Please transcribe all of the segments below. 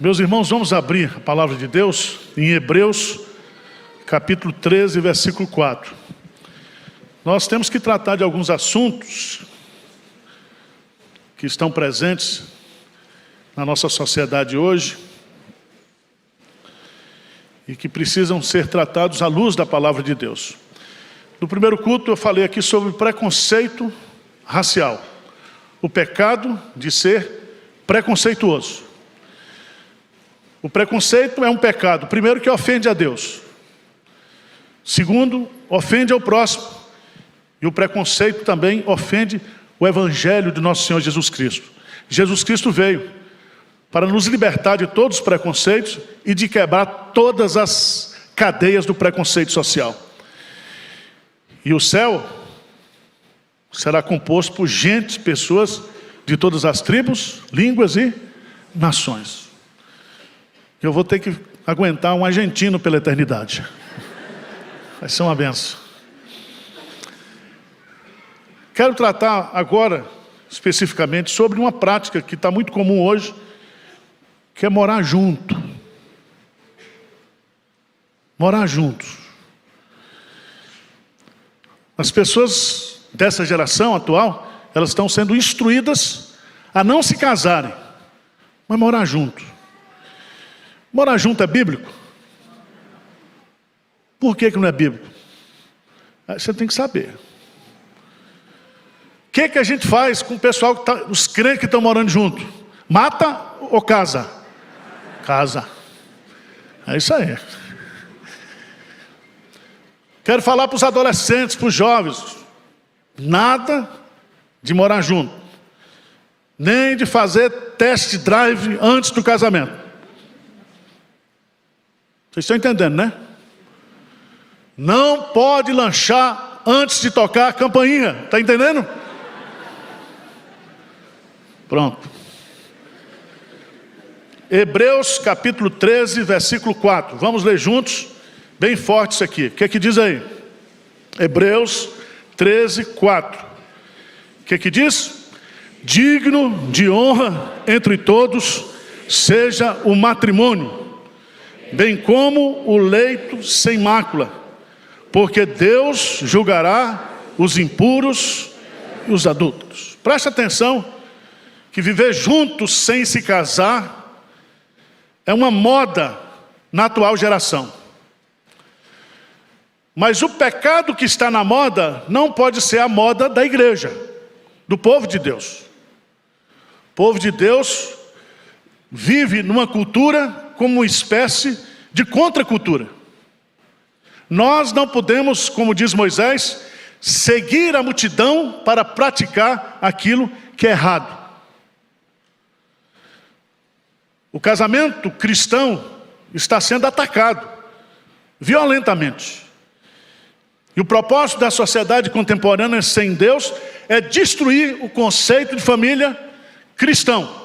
Meus irmãos, vamos abrir a palavra de Deus em Hebreus, capítulo 13, versículo 4. Nós temos que tratar de alguns assuntos que estão presentes na nossa sociedade hoje e que precisam ser tratados à luz da palavra de Deus. No primeiro culto eu falei aqui sobre preconceito racial, o pecado de ser preconceituoso. O preconceito é um pecado, primeiro, que ofende a Deus. Segundo, ofende ao próximo. E o preconceito também ofende o evangelho de nosso Senhor Jesus Cristo. Jesus Cristo veio para nos libertar de todos os preconceitos e de quebrar todas as cadeias do preconceito social. E o céu será composto por gente, pessoas de todas as tribos, línguas e nações. Eu vou ter que aguentar um argentino pela eternidade. Vai ser uma benção. Quero tratar agora, especificamente, sobre uma prática que está muito comum hoje, que é morar junto. Morar juntos. As pessoas dessa geração atual, elas estão sendo instruídas a não se casarem, mas morar junto. Morar junto é bíblico? Por que não é bíblico? Você tem que saber. O que a gente faz com o pessoal, os crentes que estão morando junto? Mata ou casa? Casa. É isso aí. Quero falar para os adolescentes, para os jovens. Nada de morar junto. Nem de fazer test drive antes do casamento. Vocês estão entendendo, né? Não pode lanchar antes de tocar a campainha. Está entendendo? Pronto. Hebreus capítulo 13, versículo 4. Vamos ler juntos. Bem forte isso aqui. O que é que diz aí? Hebreus 13, 4. O que é que diz? Digno de honra entre todos seja o matrimônio, bem como o leito sem mácula, porque Deus julgará os impuros e os adúlteros. Preste atenção que viver juntos sem se casar é uma moda na atual geração. Mas o pecado que está na moda não pode ser a moda da igreja, do povo de Deus. O povo de Deus vive numa cultura como uma espécie de contracultura. Nós não podemos, como diz Moisés, seguir a multidão para praticar aquilo que é errado. O casamento cristão está sendo atacado violentamente. E o propósito da sociedade contemporânea sem Deus é destruir o conceito de família cristão.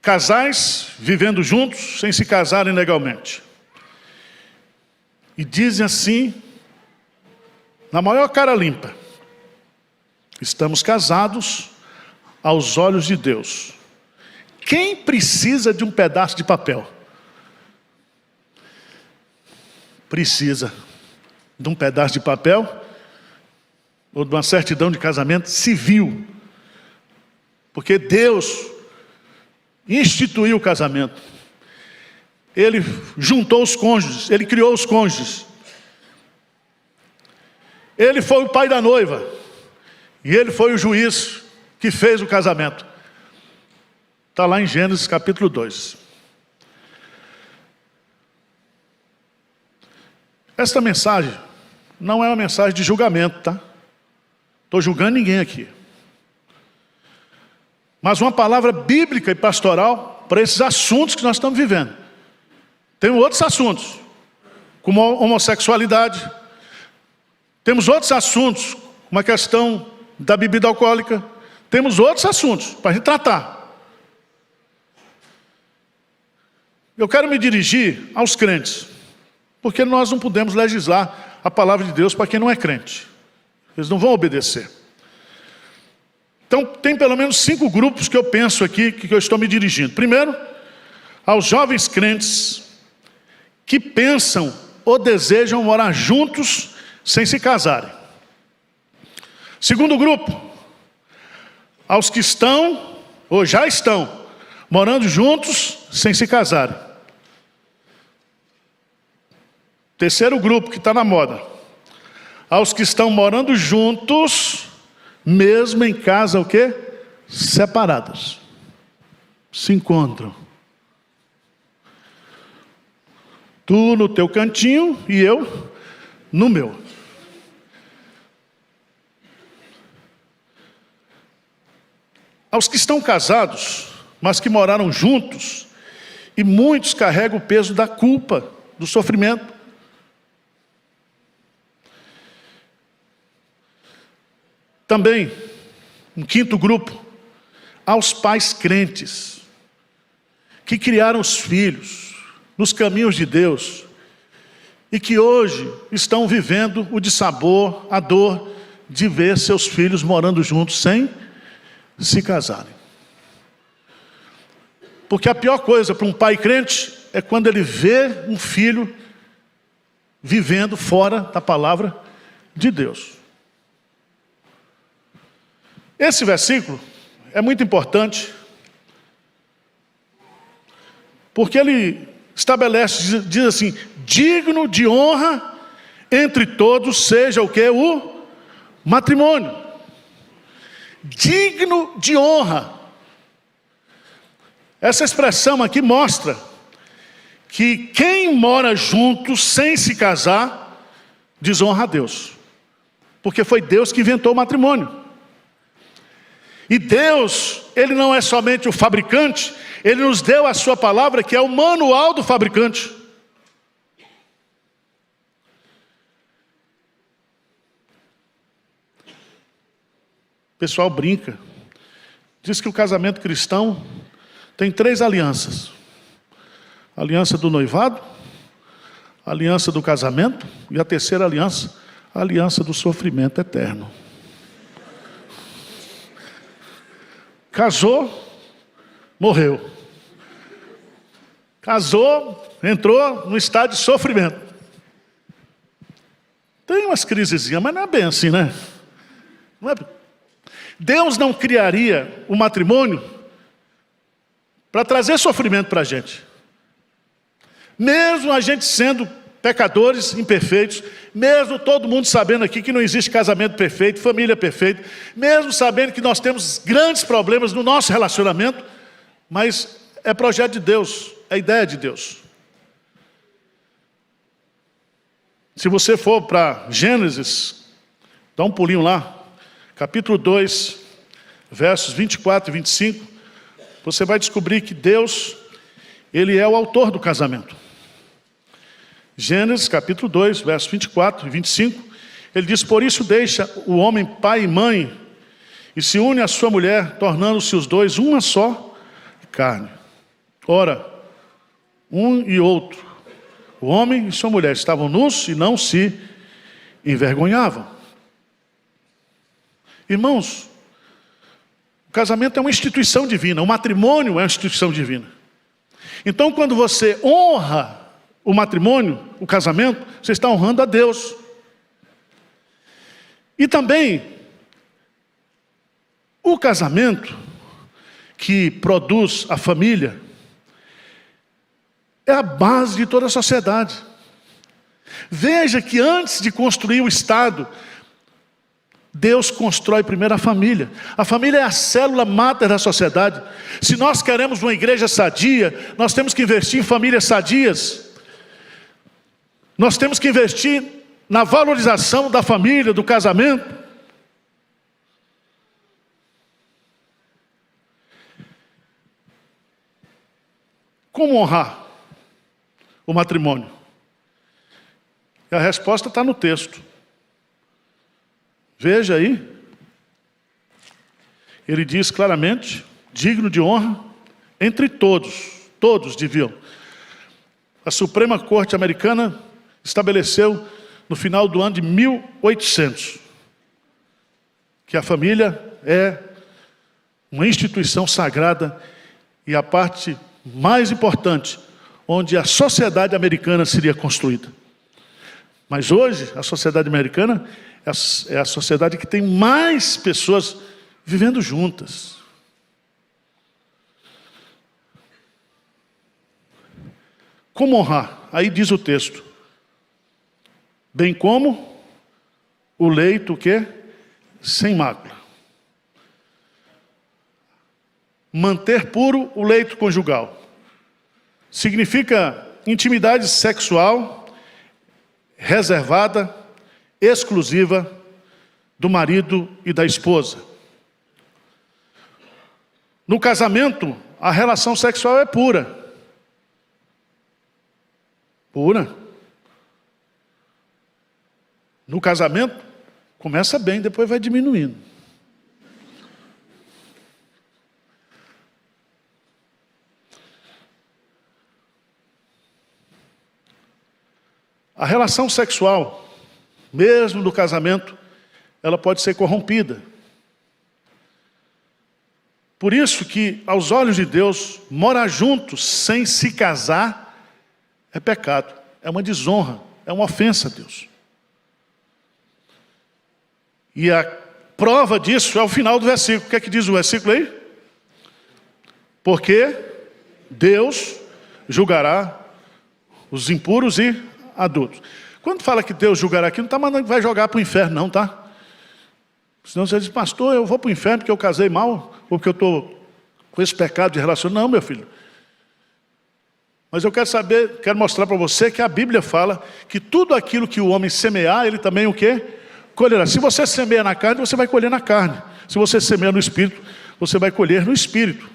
Casais vivendo juntos sem se casarem legalmente. E dizem assim, na maior cara limpa: estamos casados aos olhos de Deus. Quem precisa de um pedaço de papel? Precisa de um pedaço de papel ou de uma certidão de casamento civil. Porque Deus instituiu o casamento. Ele juntou os cônjuges, ele criou os cônjuges. Ele foi o pai da noiva. E ele foi o juiz que fez o casamento. Está lá em Gênesis capítulo 2. Esta mensagem não é uma mensagem de julgamento, tá? Estou julgando ninguém aqui. Mas uma palavra bíblica e pastoral para esses assuntos que nós estamos vivendo. Tem outros assuntos, como a homossexualidade. Temos outros assuntos, como a questão da bebida alcoólica. Temos outros assuntos para a gente tratar. Eu quero me dirigir aos crentes, porque nós não podemos legislar a palavra de Deus para quem não é crente. Eles não vão obedecer. Então, tem pelo menos 5 grupos que eu penso aqui, que eu estou me dirigindo. Primeiro, aos jovens crentes que pensam ou desejam morar juntos sem se casarem. Segundo grupo, aos que estão ou já estão morando juntos sem se casarem. Terceiro grupo que está na moda, aos que estão morando juntos, mesmo em casa, o quê? Separadas. Se encontram. Tu no teu cantinho e eu no meu. Aos que estão casados, mas que moraram juntos, e muitos carregam o peso da culpa, do sofrimento. Também, um quinto grupo, aos pais crentes, que criaram os filhos nos caminhos de Deus, e que hoje estão vivendo o dissabor, a dor de ver seus filhos morando juntos sem se casarem. Porque a pior coisa para um pai crente é quando ele vê um filho vivendo fora da palavra de Deus. Esse versículo é muito importante, porque ele estabelece, diz assim, digno de honra entre todos seja o que? O matrimônio. Digno de honra. Essa expressão aqui mostra que quem mora junto sem se casar desonra a Deus, porque foi Deus que inventou o matrimônio. E Deus, Ele não é somente o fabricante, Ele nos deu a sua palavra, que é o manual do fabricante. O pessoal brinca, diz que o casamento cristão tem 3 alianças: a aliança do noivado, a aliança do casamento e a terceira aliança, a aliança do sofrimento eterno. Casou, morreu. Casou, entrou no estado de sofrimento. Tem umas crisezinhas, mas não é bem assim, né? Não é... Deus não criaria o matrimônio para trazer sofrimento para a gente. Mesmo a gente sendo pecadores, imperfeitos, mesmo todo mundo sabendo aqui que não existe casamento perfeito, família perfeita, mesmo sabendo que nós temos grandes problemas no nosso relacionamento, mas é projeto de Deus, é ideia de Deus. Se você for para Gênesis, dá um pulinho lá, capítulo 2, versos 24 e 25, você vai descobrir que Deus, Ele é o autor do casamento. Gênesis capítulo 2, versos 24 e 25, ele diz: por isso deixa o homem pai e mãe, e se une à sua mulher, tornando-se os dois uma só carne. Ora, um e outro, o homem e sua mulher, estavam nus e não se envergonhavam. Irmãos, o casamento é uma instituição divina, o matrimônio é uma instituição divina. Então, quando você honra o matrimônio, o casamento, você está honrando a Deus. E também, o casamento que produz a família é a base de toda a sociedade. Veja que antes de construir o Estado, Deus constrói primeiro a família. A família é a célula máter da sociedade. Se nós queremos uma igreja sadia, nós temos que investir em famílias sadias. Nós temos que investir na valorização da família, do casamento. Como honrar o matrimônio? E a resposta está no texto. Veja aí. Ele diz claramente, digno de honra entre todos. Todos deviam. A Suprema Corte Americana estabeleceu no final do ano de 1800. que a família é uma instituição sagrada e a parte mais importante, onde a sociedade americana seria construída. Mas hoje, a sociedade americana é a sociedade que tem mais pessoas vivendo juntas. Como honrar? Aí diz o texto. Bem como o leito, o quê? Sem mácula. Manter puro o leito conjugal. Significa intimidade sexual reservada, exclusiva do marido e da esposa. No casamento, a relação sexual é pura. Pura. No casamento, começa bem, depois vai diminuindo. A relação sexual, mesmo no casamento, ela pode ser corrompida. Por isso que, aos olhos de Deus, morar juntos sem se casar é pecado, é uma desonra, é uma ofensa a Deus. E a prova disso é o final do versículo. O que é que diz o versículo aí? Porque Deus julgará os impuros e adultos. Quando fala que Deus julgará aqui, não está mandando que vai jogar para o inferno, não, tá? Senão você diz, pastor, eu vou para o inferno porque eu casei mal, ou porque eu estou com esse pecado de relacionamento. Não, meu filho. Mas eu quero mostrar para você que a Bíblia fala que tudo aquilo que o homem semear, ele também o quê? Colherá. Se você semeia na carne, você vai colher na carne. Se você semeia no Espírito, você vai colher no Espírito.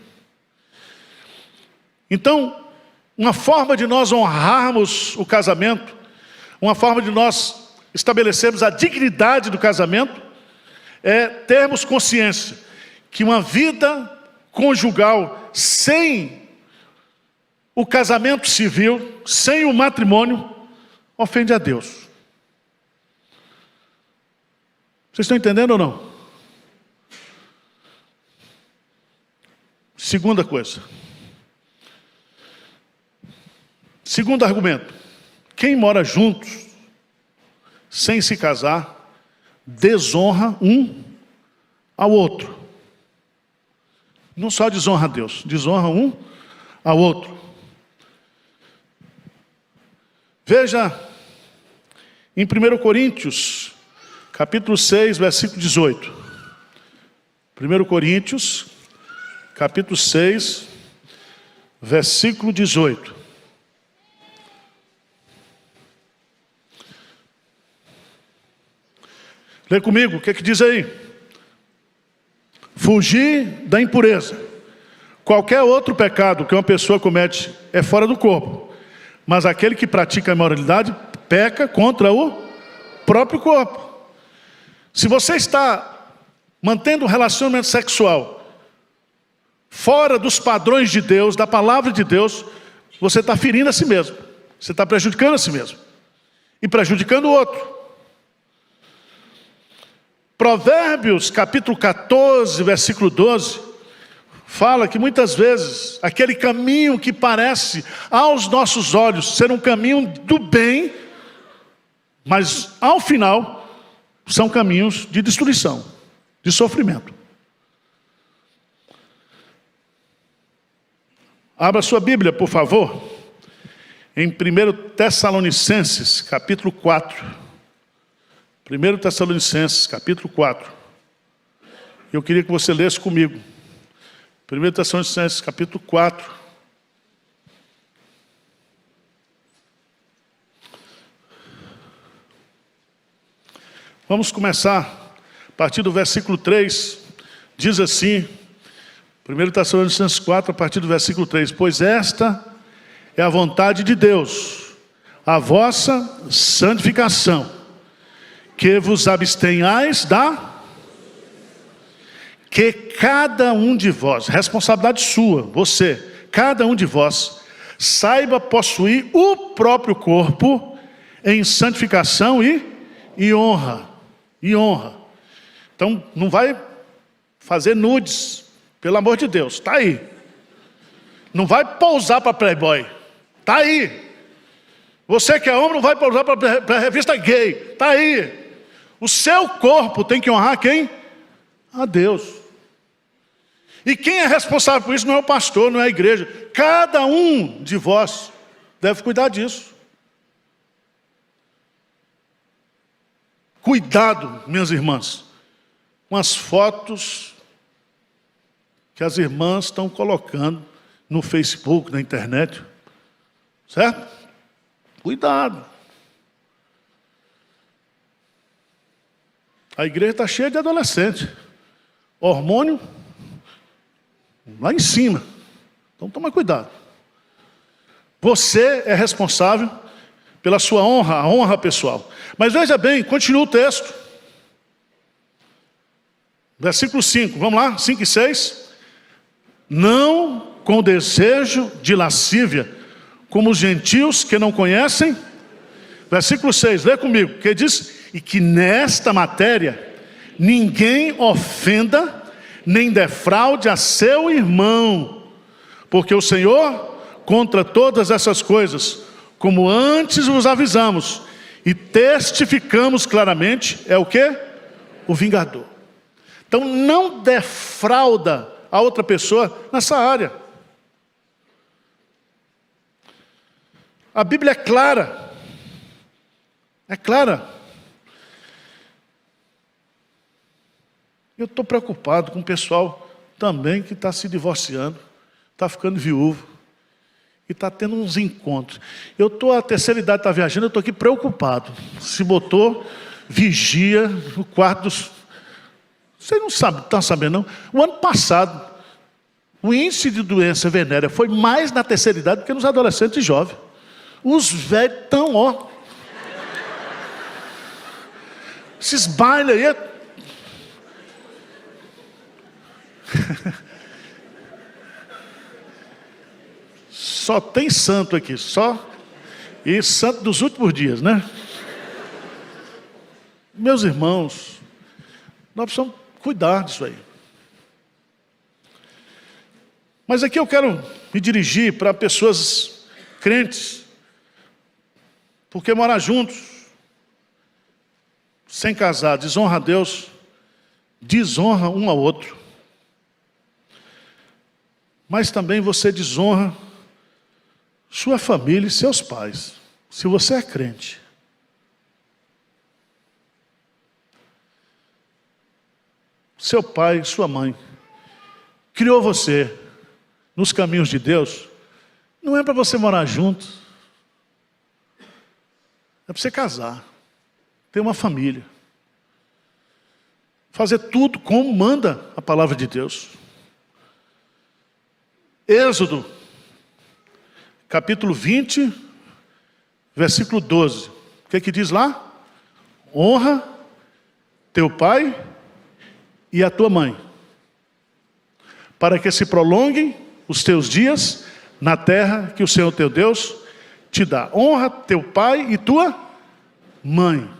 Então, uma forma de nós honrarmos o casamento, uma forma de nós estabelecermos a dignidade do casamento, é termos consciência que uma vida conjugal sem o casamento civil, sem o matrimônio, ofende a Deus. Vocês estão entendendo ou não? Segunda coisa. Segundo argumento. Quem mora juntos, sem se casar, desonra um ao outro. Não só desonra a Deus, desonra um ao outro. Veja, em 1 Coríntios, capítulo 6, versículo 18. 1 Coríntios, capítulo 6, versículo 18. Lê comigo, o que é que diz aí? Fugir da impureza. Qualquer outro pecado que uma pessoa comete é fora do corpo. Mas aquele que pratica a imoralidade peca contra o próprio corpo. Se você está mantendo um relacionamento sexual fora dos padrões de Deus, da palavra de Deus, você está ferindo a si mesmo. Você está prejudicando a si mesmo. E prejudicando o outro. Provérbios, capítulo 14, versículo 12, fala que muitas vezes aquele caminho que parece aos nossos olhos ser um caminho do bem, mas ao final são caminhos de destruição, de sofrimento. Abra sua Bíblia, por favor, em 1 Tessalonicenses, capítulo 4. 1 Tessalonicenses, capítulo 4. Eu queria que você lesse comigo. 1 Tessalonicenses, capítulo 4. Vamos começar a partir do versículo 3. Diz assim, 1 Tessalonicenses 4, a partir do versículo 3. Pois esta é a vontade de Deus, a vossa santificação, que vos abstenhais que cada um de vós, responsabilidade sua, você, cada um de vós, saiba possuir o próprio corpo em santificação e honra. Está Então, não vai fazer nudes, pelo amor de Deus, está aí. Não vai pousar para Playboy, está aí. Você que é homem não vai pousar para a revista gay, está aí. O seu corpo tem que honrar quem? A Deus. E quem é responsável por isso não é o pastor, não é a igreja. Cada um de vós deve cuidar disso. Cuidado, minhas irmãs, com as fotos que as irmãs estão colocando no Facebook, na internet. Certo? Cuidado. A igreja está cheia de adolescentes. Hormônio lá em cima. Então toma cuidado. Você é responsável pela sua honra, a honra pessoal. Mas veja bem, continua o texto. Versículo 5, vamos lá, 5 e 6. Não com desejo de lascívia, como os gentios que não conhecem. Versículo 6, lê comigo, que diz: e que nesta matéria ninguém ofenda, nem defraude a seu irmão, porque o Senhor, contra todas essas coisas, como antes vos avisamos, e testificamos claramente, é o quê? O vingador. Então não defrauda a outra pessoa nessa área. A Bíblia é clara. É clara. Eu estou preocupado com o pessoal também que está se divorciando, está ficando viúvo, e está tendo uns encontros. Eu estou, a terceira idade está viajando, eu estou aqui preocupado. Se botou vigia no quarto dos... Vocês não sabem, estão sabendo não? O ano passado, o índice de doença venérea foi mais na terceira idade do que nos adolescentes e jovens. Os velhos estão, ó. Esses bailes aí. Só tem santo aqui, só. E santo dos últimos dias, né? Meus irmãos, nós precisamos cuidar disso aí. Mas aqui eu quero me dirigir para pessoas crentes, porque morar juntos, sem casar, desonra a Deus, desonra um ao outro. Mas também você desonra sua família e seus pais, se você é crente. Seu pai, sua mãe, criou você nos caminhos de Deus, não é para você morar junto, é para você casar, ter uma família, fazer tudo como manda a palavra de Deus. Êxodo, capítulo 20, versículo 12. O que diz lá? Honra teu pai e a tua mãe, para que se prolonguem os teus dias na terra que o Senhor teu Deus te dá. Honra teu pai e tua mãe.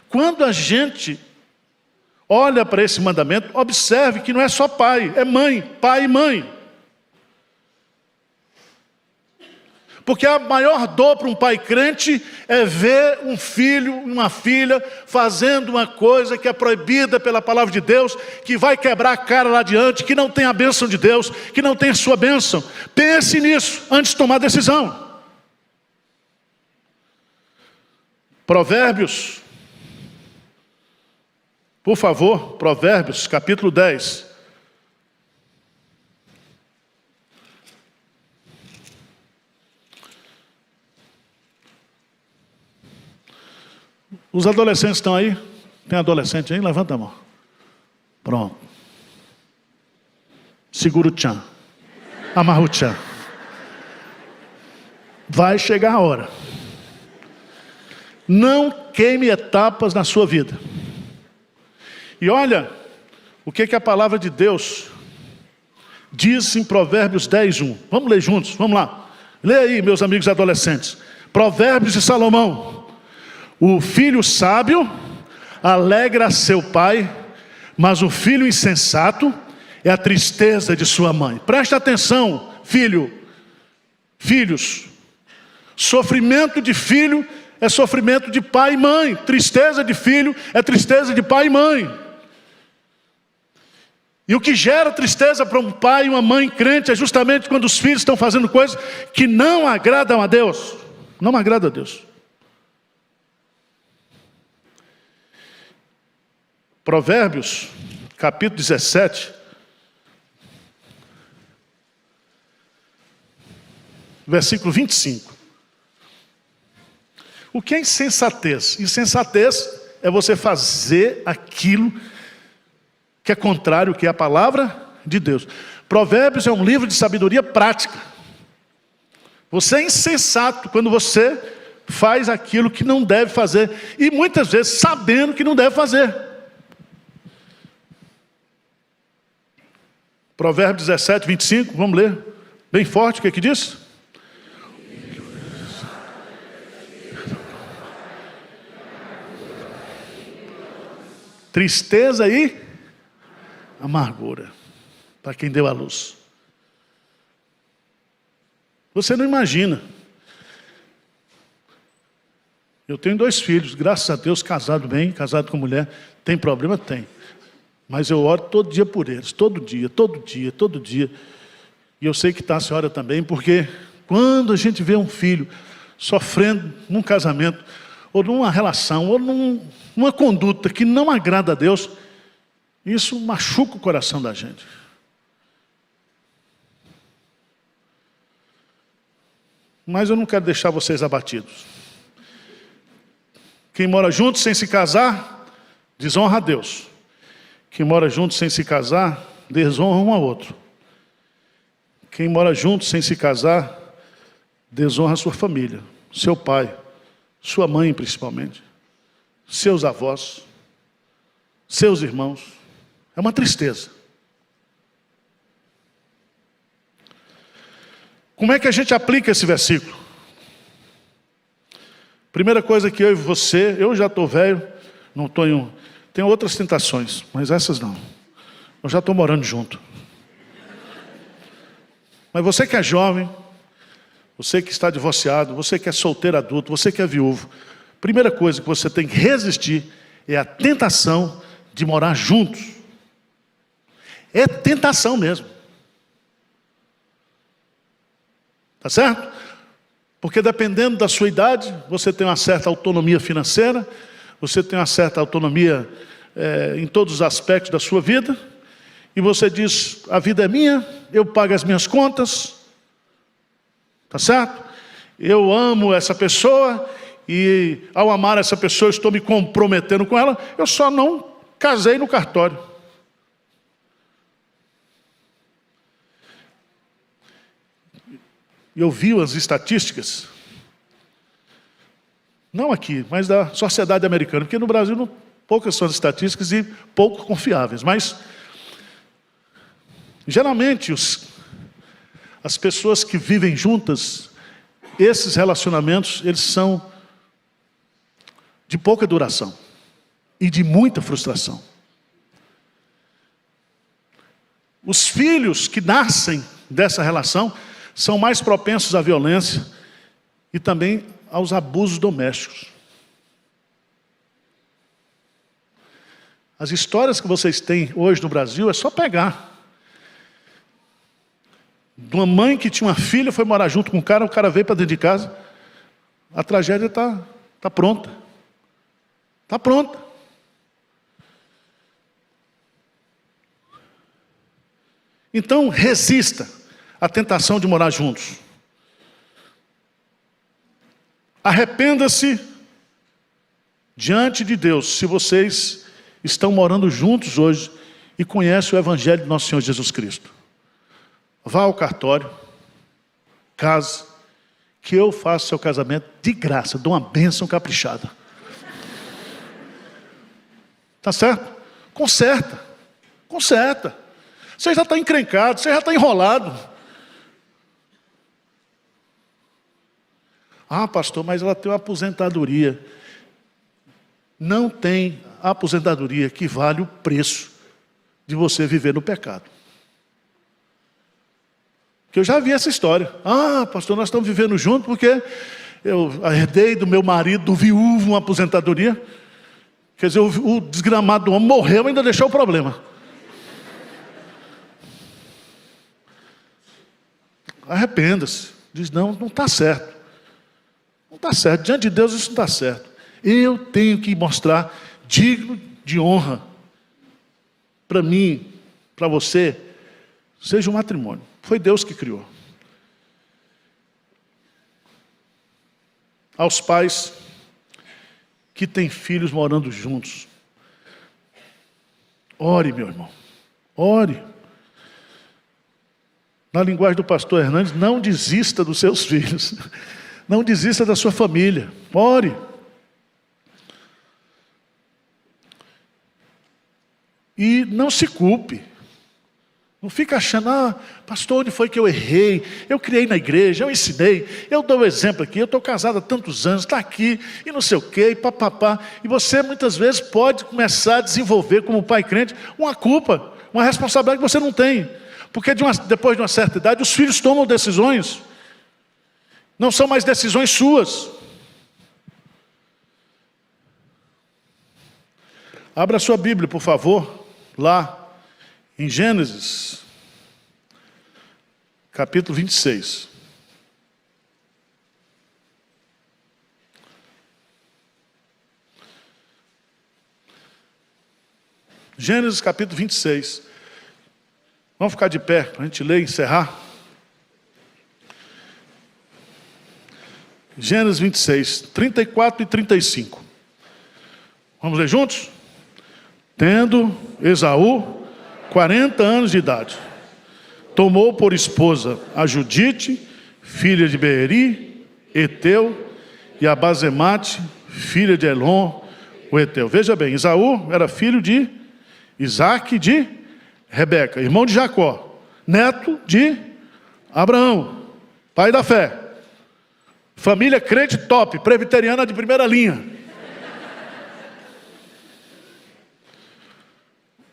Quando a gente olha para esse mandamento, observe que não é só pai, é mãe, pai e mãe. Porque a maior dor para um pai crente é ver um filho, uma filha, fazendo uma coisa que é proibida pela palavra de Deus, que vai quebrar a cara lá adiante, que não tem a bênção de Deus, que não tem a sua bênção. Pense nisso antes de tomar decisão. Provérbios, por favor, Provérbios, capítulo 10. Os adolescentes estão aí? Tem adolescente aí? Levanta a mão. Pronto. Segura o tchan. Amarra o tchan. Vai chegar a hora. Não queime etapas na sua vida. E olha o que a palavra de Deus diz em Provérbios 10:1. Vamos ler juntos, vamos lá. Lê aí, meus amigos adolescentes. Provérbios de Salomão. O filho sábio alegra seu pai, Mas o filho insensato é a tristeza de sua mãe. Preste atenção, filhos. Sofrimento de filho é sofrimento de pai e mãe. Tristeza de filho é tristeza de pai e mãe. E o que gera tristeza para um pai e uma mãe crente é justamente quando os filhos estão fazendo coisas que não agradam a Deus. Não agrada a Deus. Provérbios, capítulo 17, versículo 25. O que é insensatez? Insensatez é você fazer aquilo que é contrário, que é a palavra de Deus. Provérbios é um livro de sabedoria prática. Você é insensato quando você faz aquilo que não deve fazer, e muitas vezes sabendo que não deve fazer. Provérbios 17, 25, vamos ler bem forte o que é que diz? Tristeza e amargura para quem deu a luz. Você não imagina. Eu tenho 2 filhos, graças a Deus, casado bem, casado com mulher. Tem problema? Tem. Mas eu oro todo dia por eles, todo dia. E eu sei que está a senhora também, porque quando a gente vê um filho sofrendo num casamento, ou numa relação, ou numa conduta que não agrada a Deus, isso machuca o coração da gente. Mas eu não quero deixar vocês abatidos. Quem mora junto sem se casar, desonra a Deus. Quem mora junto sem se casar, desonra um ao outro. Quem mora junto sem se casar, desonra a sua família, seu pai, sua mãe principalmente, seus avós, seus irmãos. É uma tristeza. Como é que a gente aplica esse versículo? Primeira coisa que eu e você, eu já estou velho, não estou em tenho outras tentações, mas essas não. Eu já estou morando junto. Mas você que é jovem, você que está divorciado, você que é solteiro adulto, você que é viúvo, primeira coisa que você tem que resistir é a tentação de morar juntos. É tentação mesmo. Tá certo? Porque dependendo da sua idade, você tem uma certa autonomia financeira, você tem uma certa autonomia em todos os aspectos da sua vida, e você diz, a vida é minha, eu pago as minhas contas, tá certo? Eu amo essa pessoa, e ao amar essa pessoa, eu estou me comprometendo com ela, eu só não casei no cartório. Eu vi as estatísticas, não aqui, mas da sociedade americana, porque no Brasil poucas são as estatísticas e pouco confiáveis, mas geralmente as pessoas que vivem juntas, esses relacionamentos, eles são de pouca duração e de muita frustração. Os filhos que nascem dessa relação são mais propensos à violência e também aos abusos domésticos. As histórias que vocês têm hoje no Brasil é só pegar. De uma mãe que tinha uma filha, foi morar junto com o cara veio para dentro de casa, a tragédia está pronta. Está pronta. Então, resista à tentação de morar juntos. Arrependa-se diante de Deus, se vocês estão morando juntos hoje e conhecem o Evangelho do nosso Senhor Jesus Cristo. Vá ao cartório, case, que eu faço seu casamento de graça, dou uma bênção caprichada. Tá certo? Conserta. Você já está encrencado, você já está enrolado. Ah, pastor, mas ela tem uma aposentadoria. Não tem aposentadoria que vale o preço de você viver no pecado. Porque eu já vi essa história. Ah, pastor, nós estamos vivendo juntos porque eu herdei do meu marido, do viúvo, uma aposentadoria. Quer dizer, o desgramado do homem morreu e ainda deixou o problema. Arrependa-se. Diz, não está certo. Não está certo. Diante de Deus isso não está certo. Eu tenho que mostrar digno de honra. Para mim, para você, seja um matrimônio. Foi Deus que criou. Aos pais que têm filhos morando juntos. Ore, meu irmão. Ore. Na linguagem do pastor Hernandes, não desista dos seus filhos. Não desista da sua família. Ore. E não se culpe. Não fica achando, pastor, onde foi que eu errei? Eu criei na igreja, eu ensinei, eu dou o exemplo aqui, eu estou casado há tantos anos, está aqui, e não sei o quê, e papapá. E você muitas vezes pode começar a desenvolver como pai crente uma culpa, uma responsabilidade que você não tem. Porque depois de uma certa idade, os filhos tomam decisões. Não são mais decisões suas. Abra a sua Bíblia, por favor, lá. Em Gênesis, capítulo 26. Gênesis, capítulo 26. Vamos ficar de pé para a gente ler e encerrar. Gênesis 26, 34 e 35. Vamos ler juntos? Tendo Esaú 40 anos de idade, tomou por esposa a Judite, filha de Beeri, Eteu, e a Basemate, filha de Elon, o Eteu. Veja bem, Esaú era filho de Isaque de Rebeca, irmão de Jacó, neto de Abraão, pai da fé. Família crente top, presbiteriana de primeira linha.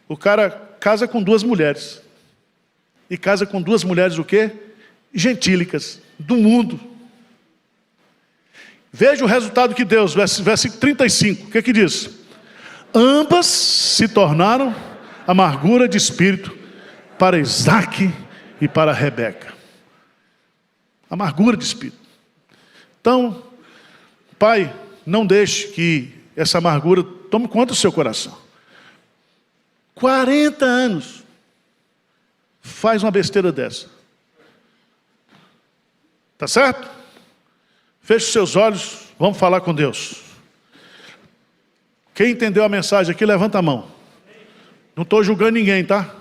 O cara casa com duas mulheres. E casa com duas mulheres o quê? Gentílicas, do mundo. Veja o resultado que Deus, versículo 35, o que diz? Ambas se tornaram amargura de espírito para Isaque e para Rebeca. Amargura de espírito. Então, pai, não deixe que essa amargura tome conta do seu coração. 40 anos faz uma besteira dessa. Tá certo? Feche os seus olhos, vamos falar com Deus. Quem entendeu a mensagem aqui, levanta a mão. Não estou julgando ninguém, tá?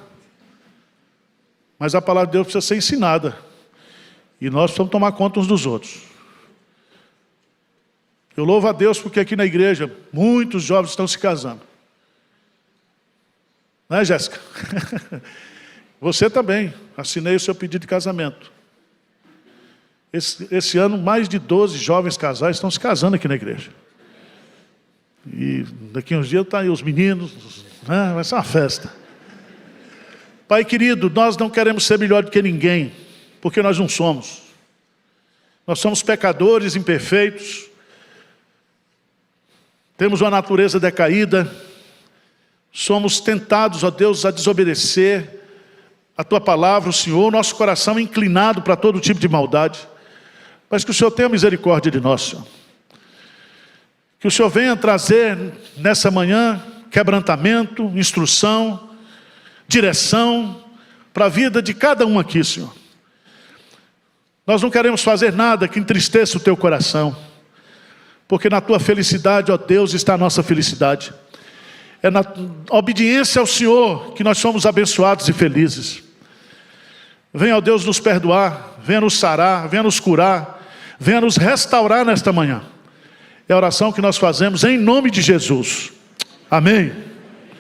Mas a palavra de Deus precisa ser ensinada. E nós precisamos tomar conta uns dos outros. Eu louvo a Deus porque aqui na igreja muitos jovens estão se casando. Não é, Jéssica? Você também. Assinei o seu pedido de casamento. Esse ano, mais de 12 jovens casais estão se casando aqui na igreja. E daqui a uns dias estão aí os meninos, né? Vai ser uma festa. Pai querido, nós não queremos ser melhor do que ninguém, porque nós não somos. Nós somos pecadores imperfeitos. Temos uma natureza decaída. Somos tentados, ó Deus, a desobedecer a Tua palavra, o Senhor, nosso coração é inclinado para todo tipo de maldade. Mas que o Senhor tenha misericórdia de nós, Senhor. Que o Senhor venha trazer nessa manhã quebrantamento, instrução, direção para a vida de cada um aqui, Senhor. Nós não queremos fazer nada que entristeça o Teu coração, porque na Tua felicidade, ó Deus, está a nossa felicidade. É na obediência ao Senhor que nós somos abençoados e felizes. Venha, ó Deus, nos perdoar, venha nos sarar, venha nos curar, venha nos restaurar nesta manhã. É a oração que nós fazemos em nome de Jesus. Amém.